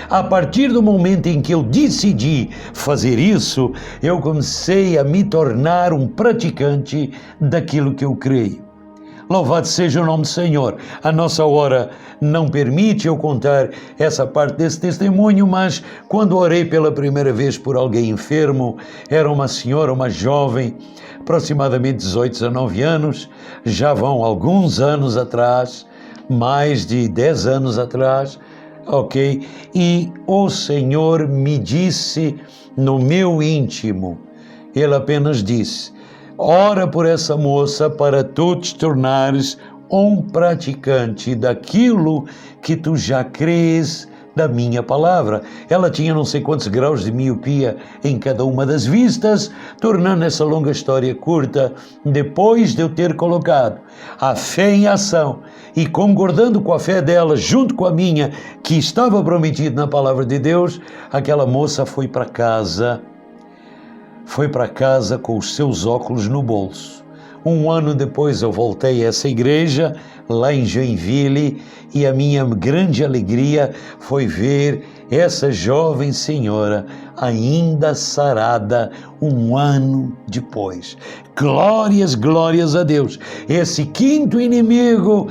A partir do momento em que eu decidi fazer isso, eu comecei a me tornar um praticante daquilo que eu creio. Louvado seja o nome do Senhor. A nossa hora não permite eu contar essa parte desse testemunho, mas quando orei pela primeira vez por alguém enfermo, era uma senhora, uma jovem, aproximadamente 18, 19 anos, já vão alguns anos atrás, mais de 10 anos atrás, ok? E o Senhor me disse no meu íntimo, Ele apenas disse: ora por essa moça para tu te tornares um praticante daquilo que tu já crês da minha palavra. Ela tinha não sei quantos graus de miopia em cada uma das vistas, tornando essa longa história curta, depois de eu ter colocado a fé em ação e concordando com a fé dela junto com a minha, que estava prometida na palavra de Deus, aquela moça foi para casa com os seus óculos no bolso. Um ano depois eu voltei a essa igreja, lá em Joinville, e a minha grande alegria foi ver essa jovem senhora ainda sarada um ano depois. Glórias, glórias a Deus. Esse quinto inimigo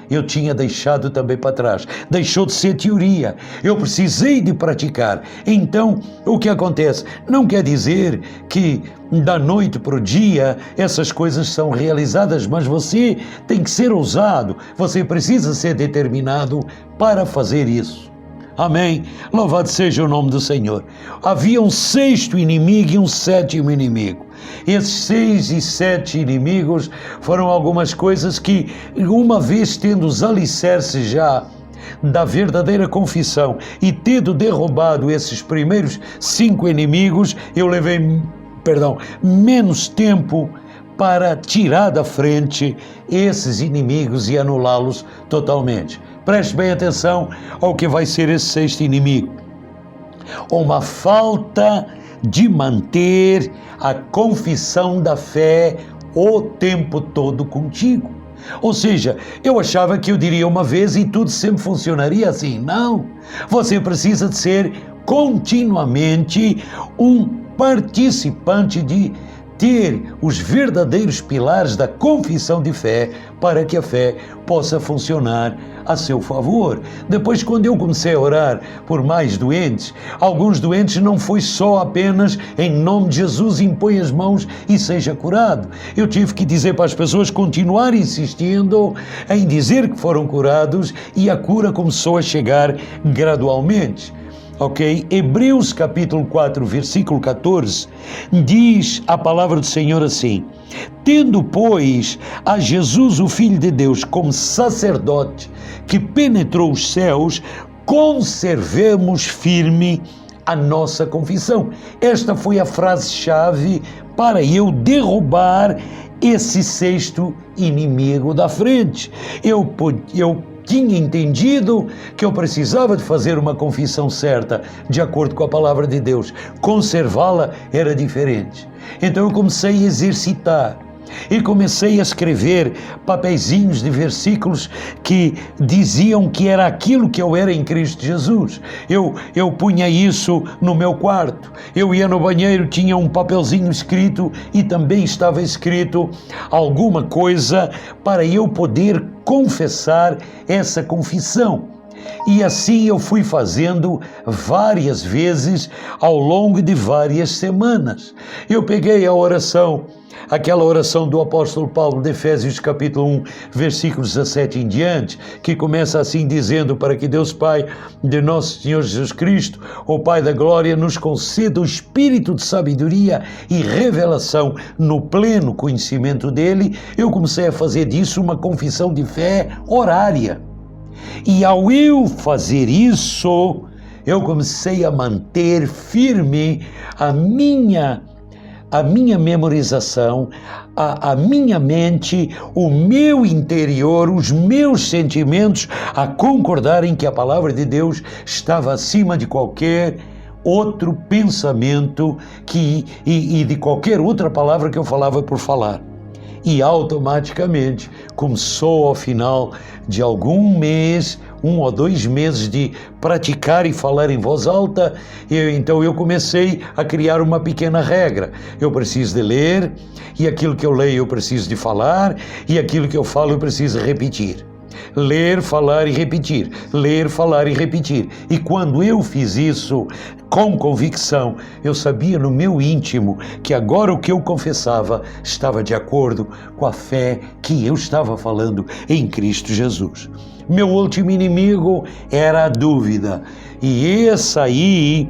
eu tinha deixado também para trás. Deixou de ser teoria. Eu precisei de praticar. Então, o que acontece? Não quer dizer que da noite para o dia essas coisas são realizadas, mas você tem que ser ousado, você precisa ser determinado para fazer isso. Amém? Louvado seja o nome do Senhor. Havia um sexto inimigo e um sétimo inimigo. Esses 6 e 7 inimigos foram algumas coisas que, uma vez tendo os alicerces já da verdadeira confissão e tendo derrubado esses primeiros 5 inimigos, eu levei menos tempo para tirar da frente esses inimigos e anulá-los totalmente. Preste bem atenção ao que vai ser esse sexto inimigo. Uma falta de manter a confissão da fé o tempo todo contigo. Ou seja, eu achava que eu diria uma vez e tudo sempre funcionaria assim. Não, você precisa de ser continuamente um participante de ter os verdadeiros pilares da confissão de fé para que a fé possa funcionar a seu favor. Depois, quando eu comecei a orar por mais doentes, alguns doentes não foi só apenas em nome de Jesus impõe as mãos e seja curado. Eu tive que dizer para as pessoas continuar insistindo em dizer que foram curados e a cura começou a chegar gradualmente. Ok? Hebreus capítulo 4, versículo 14, diz a palavra do Senhor assim: tendo, pois, a Jesus, o Filho de Deus, como sacerdote que penetrou os céus, conservemos firme a nossa confissão. Esta foi a frase-chave para eu derrubar esse sexto inimigo da frente. Eu tinha entendido que eu precisava de fazer uma confissão certa, de acordo com a palavra de Deus. Conservá-la era diferente. Então eu comecei a exercitar e comecei a escrever papeizinhos de versículos que diziam que era aquilo que eu era em Cristo Jesus. Eu punha isso no meu quarto. Eu ia no banheiro, tinha um papelzinho escrito e também estava escrito alguma coisa para eu poder confessar essa confissão. E assim eu fui fazendo várias vezes ao longo de várias semanas. Eu peguei a oração, aquela oração do apóstolo Paulo de Efésios capítulo 1, versículos 17 em diante, que começa assim dizendo: para que Deus Pai de nosso Senhor Jesus Cristo, o Pai da glória, nos conceda o espírito de sabedoria e revelação no pleno conhecimento dele. Eu comecei a fazer disso uma confissão de fé horária. E ao eu fazer isso, eu comecei a manter firme a minha memorização, a minha mente, o meu interior, os meus sentimentos a concordarem que a palavra de Deus estava acima de qualquer outro pensamento e de qualquer outra palavra que eu falava por falar. E automaticamente começou, ao final de algum mês, 1 ou 2 meses de praticar e falar em voz alta, então eu comecei a criar uma pequena regra. Eu preciso de ler, e aquilo que eu leio eu preciso de falar, e aquilo que eu falo eu preciso repetir. Ler, falar e repetir. Ler, falar e repetir. E quando eu fiz isso com convicção, eu sabia no meu íntimo que agora o que eu confessava estava de acordo com a fé que eu estava falando em Cristo Jesus. Meu último inimigo era a dúvida. E essa aí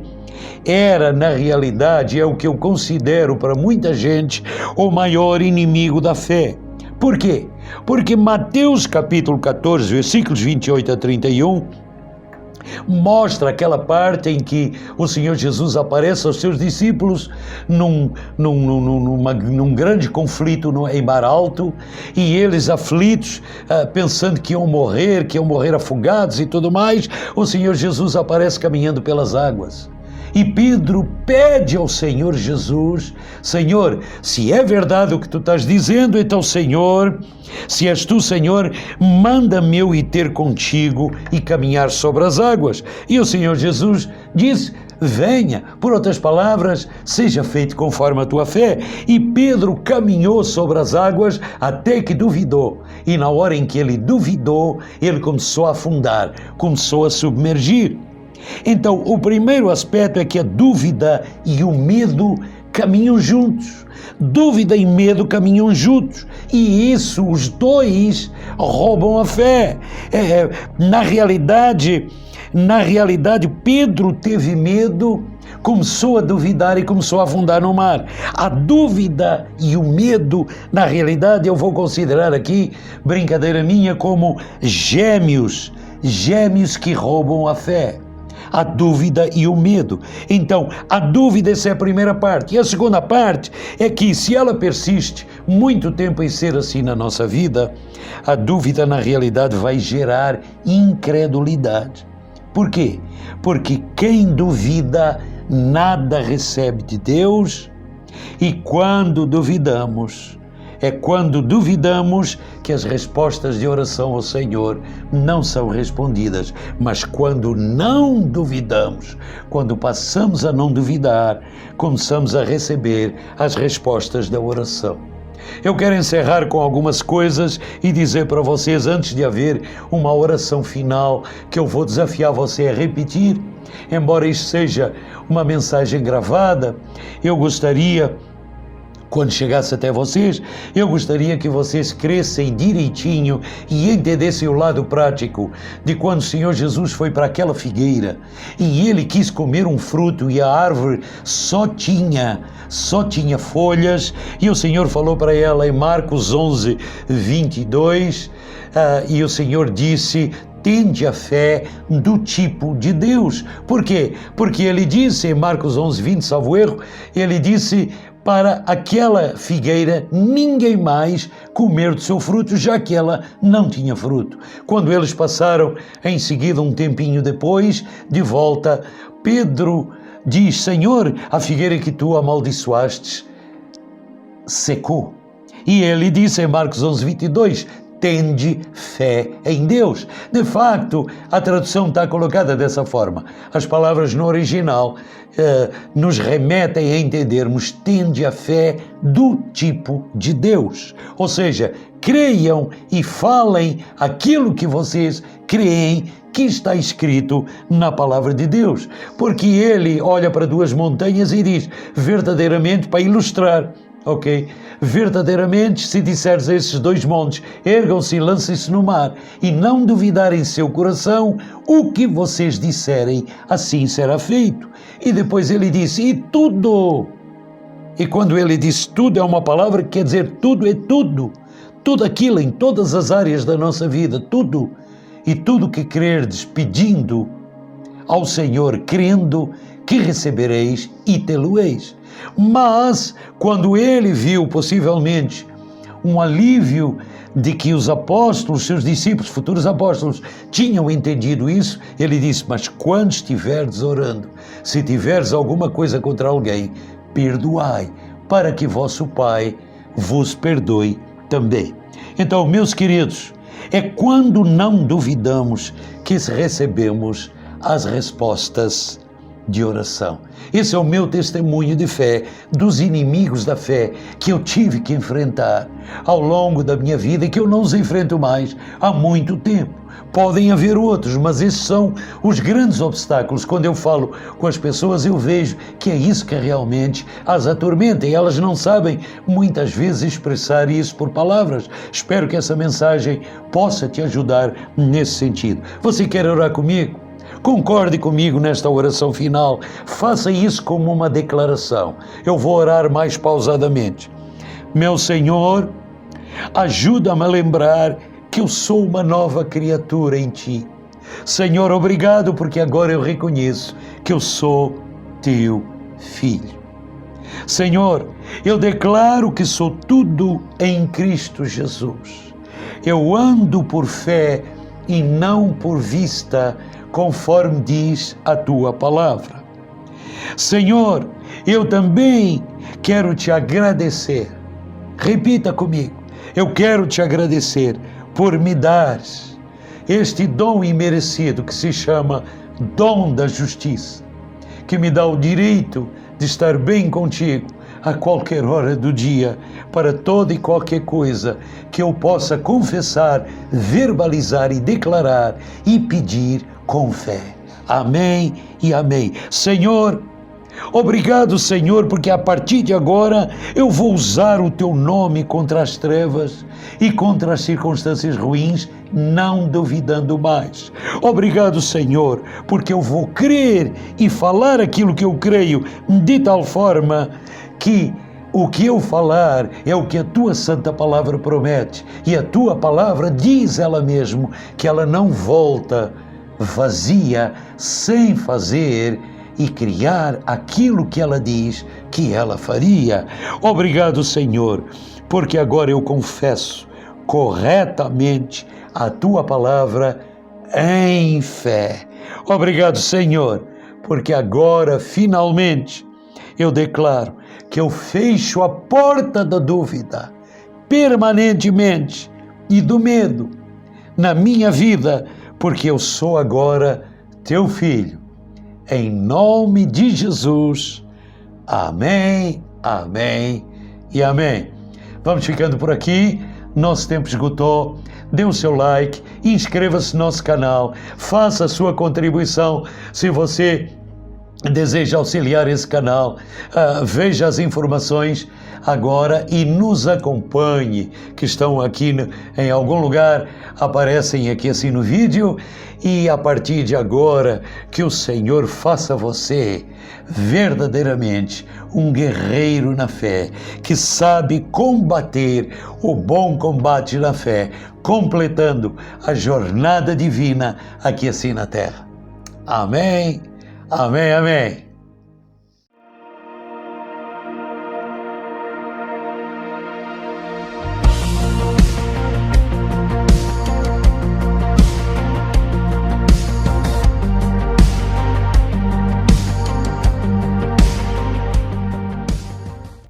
era, na realidade, é o que eu considero para muita gente o maior inimigo da fé. Por quê? Porque Mateus capítulo 14, versículos 28 a 31, mostra aquela parte em que o Senhor Jesus aparece aos seus discípulos num grande conflito em Mar Alto, e eles aflitos, pensando que iam morrer afogados e tudo mais. O Senhor Jesus aparece caminhando pelas águas. E Pedro pede ao Senhor Jesus: Senhor, se é verdade o que tu estás dizendo, então, Senhor, se és tu, Senhor, manda-me eu ir ter contigo e caminhar sobre as águas. E o Senhor Jesus disse: venha. Por outras palavras, seja feito conforme a tua fé. E Pedro caminhou sobre as águas até que duvidou. E na hora em que ele duvidou, ele começou a afundar, começou a submergir. Então, o primeiro aspecto é que a dúvida e o medo caminham juntos. Dúvida e medo caminham juntos. E isso, os dois, roubam a fé. Na realidade, Pedro teve medo, começou a duvidar e começou a afundar no mar. A dúvida e o medo, na realidade, eu vou considerar aqui, brincadeira minha, como gêmeos que roubam a fé. A dúvida e o medo. Então, a dúvida, essa é a primeira parte. E a segunda parte é que, se ela persiste muito tempo em ser assim na nossa vida, a dúvida, na realidade, vai gerar incredulidade. Por quê? Porque quem duvida nada recebe de Deus, e quando duvidamos, que as respostas de oração ao Senhor não são respondidas. Mas quando não duvidamos, quando passamos a não duvidar, começamos a receber as respostas da oração. Eu quero encerrar com algumas coisas e dizer para vocês, antes de haver uma oração final, que eu vou desafiar você a repetir. Embora isto seja uma mensagem gravada, eu gostaria, quando chegasse até vocês, eu gostaria que vocês crescem direitinho e entendessem o lado prático de quando o Senhor Jesus foi para aquela figueira e ele quis comer um fruto e a árvore só tinha folhas, e o Senhor falou para ela em Marcos 11, 22, e o Senhor disse: tende a fé do tipo de Deus. Por quê? Porque ele disse em Marcos 11, 20, salvo erro, ele disse para aquela figueira ninguém mais comer do seu fruto, já que ela não tinha fruto. Quando eles passaram em seguida, um tempinho depois, de volta, Pedro diz: Senhor, a figueira que tu amaldiçoastes secou. E ele disse em Marcos 11:22, tende fé em Deus. De facto, a tradução está colocada dessa forma. As palavras no original nos remetem a entendermos tende a fé do tipo de Deus. Ou seja, creiam e falem aquilo que vocês creem que está escrito na palavra de Deus. Porque ele olha para duas montanhas e diz, verdadeiramente, para ilustrar, ok? Verdadeiramente, se disseres a esses dois montes, ergam-se e lancem-se no mar, e não duvidar em seu coração, o que vocês disserem, assim será feito. E depois ele disse, e tudo. E quando ele diz tudo, é uma palavra que quer dizer tudo é tudo. Tudo aquilo em todas as áreas da nossa vida, tudo. E tudo que crerdes pedindo ao Senhor, crendo que recebereis e tê-lo-eis. Mas, quando ele viu, possivelmente, um alívio de que os apóstolos, seus discípulos, futuros apóstolos, tinham entendido isso, ele disse, mas quando estiverdes orando, se tiveres alguma coisa contra alguém, perdoai, para que vosso Pai vos perdoe também. Então, meus queridos, é quando não duvidamos que recebemos as respostas de oração. Esse é o meu testemunho de fé, dos inimigos da fé que eu tive que enfrentar ao longo da minha vida e que eu não os enfrento mais há muito tempo. Podem haver outros, mas esses são os grandes obstáculos. Quando eu falo com as pessoas, eu vejo que é isso que realmente as atormenta e elas não sabem muitas vezes expressar isso por palavras. Espero que essa mensagem possa te ajudar nesse sentido. Você quer orar comigo? Concorde comigo nesta oração final. Faça isso como uma declaração. Eu vou orar mais pausadamente. Meu Senhor, ajuda-me a lembrar que eu sou uma nova criatura em Ti. Senhor, obrigado porque agora eu reconheço que eu sou Teu Filho. Senhor, eu declaro que sou tudo em Cristo Jesus. Eu ando por fé e não por vista, conforme diz a Tua palavra. Senhor, eu também quero Te agradecer. Repita comigo. Eu quero Te agradecer por me dar este dom imerecido que se chama dom da justiça, que me dá o direito de estar bem contigo a qualquer hora do dia, para toda e qualquer coisa que eu possa confessar, verbalizar e declarar e pedir com fé. Amém e amém. Senhor, obrigado, Senhor, porque a partir de agora eu vou usar o Teu nome contra as trevas e contra as circunstâncias ruins, não duvidando mais. Obrigado, Senhor, porque eu vou crer e falar aquilo que eu creio de tal forma que o que eu falar é o que a Tua santa palavra promete. E a Tua palavra diz ela mesmo que ela não volta vazia, sem fazer e criar aquilo que ela diz que ela faria. Obrigado, Senhor, porque agora eu confesso corretamente a Tua palavra em fé. Obrigado, Senhor, porque agora, finalmente, eu declaro que eu fecho a porta da dúvida permanentemente e do medo na minha vida, porque eu sou agora Teu Filho. Em nome de Jesus. Amém, amém e amém. Vamos ficando por aqui. Nosso tempo esgotou. Dê o seu like, inscreva-se no nosso canal, faça a sua contribuição. Se você deseja auxiliar esse canal, veja as informações agora e nos acompanhe, que estão aqui em algum lugar, aparecem aqui assim no vídeo. E a partir de agora, que o Senhor faça você verdadeiramente um guerreiro na fé, que sabe combater o bom combate na fé, completando a jornada divina aqui assim na terra. Amém, amém, amém.